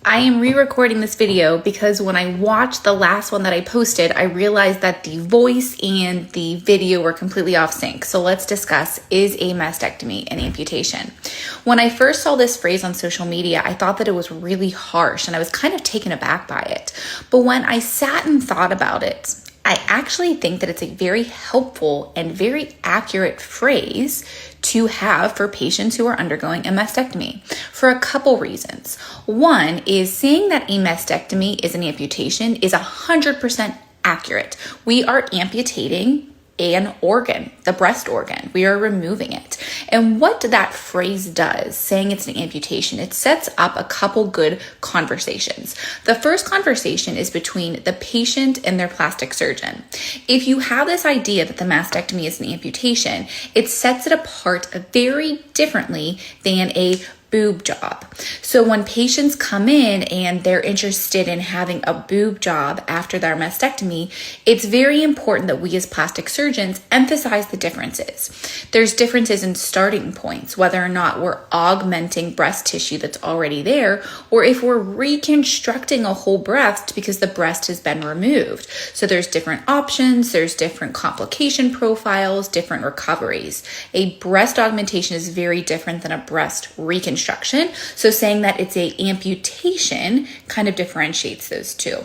I am re-recording this video because when I watched the last one that I posted, I realized that the voice and the video were completely off sync. So let's discuss, is a mastectomy an amputation? When I first saw this phrase on social media, I thought that it was really harsh and I was kind of taken aback by it. But when I sat and thought about it, I actually think that it's a very helpful and very accurate phrase to have for patients who are undergoing a mastectomy for a couple reasons. One is saying that a mastectomy is an amputation is 100% accurate. We are amputating an organ, the breast organ. We are removing it. And what that phrase does, saying it's an amputation, it sets up a couple good conversations. The first conversation is between the patient and their plastic surgeon. If you have this idea that the mastectomy is an amputation, it sets it apart very differently than a boob job. So when patients come in and they're interested in having a boob job after their mastectomy, it's very important that we as plastic surgeons emphasize the differences. There's differences in starting points, whether or not we're augmenting breast tissue that's already there, or if we're reconstructing a whole breast because the breast has been removed. So there's different options, there's different complication profiles, different recoveries. A breast augmentation is very different than a breast reconstruction. So saying that it's a amputation kind of differentiates those two.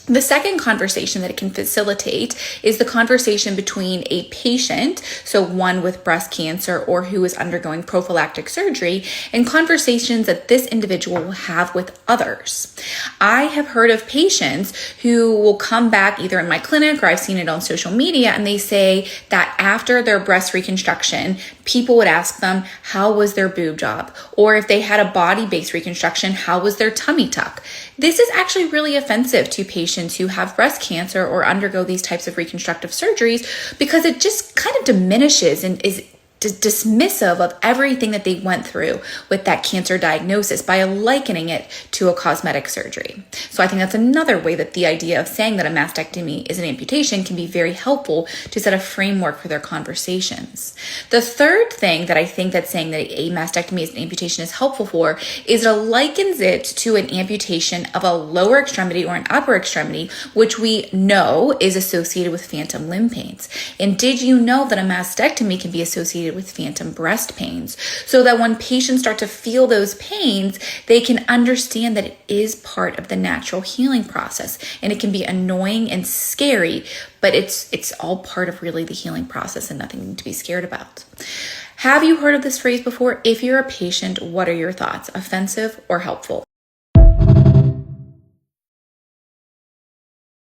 The second conversation that it can facilitate is the conversation between a patient, so one with breast cancer or who is undergoing prophylactic surgery, and conversations that this individual will have with others. I have heard of patients who will come back either in my clinic or I've seen it on social media, and they say that after their breast reconstruction, people would ask them, how was their boob job? Or if they had a body-based reconstruction, how was their tummy tuck? This is actually really offensive to patients who have breast cancer or undergo these types of reconstructive surgeries because it just kind of diminishes and is dismissive of everything that they went through with that cancer diagnosis by likening it to a cosmetic surgery. So I think that's another way that the idea of saying that a mastectomy is an amputation can be very helpful to set a framework for their conversations. The third thing that I think that saying that a mastectomy is an amputation is helpful for is it likens it to an amputation of a lower extremity or an upper extremity, which we know is associated with phantom limb pains. And did you know that a mastectomy can be associated with phantom breast pains, so that when patients start to feel those pains, they can understand that it is part of the natural healing process, and it can be annoying and scary, but it's all part of really the healing process and nothing to be scared about. Have you heard of this phrase before? If you're a patient, what are your thoughts? Offensive or helpful?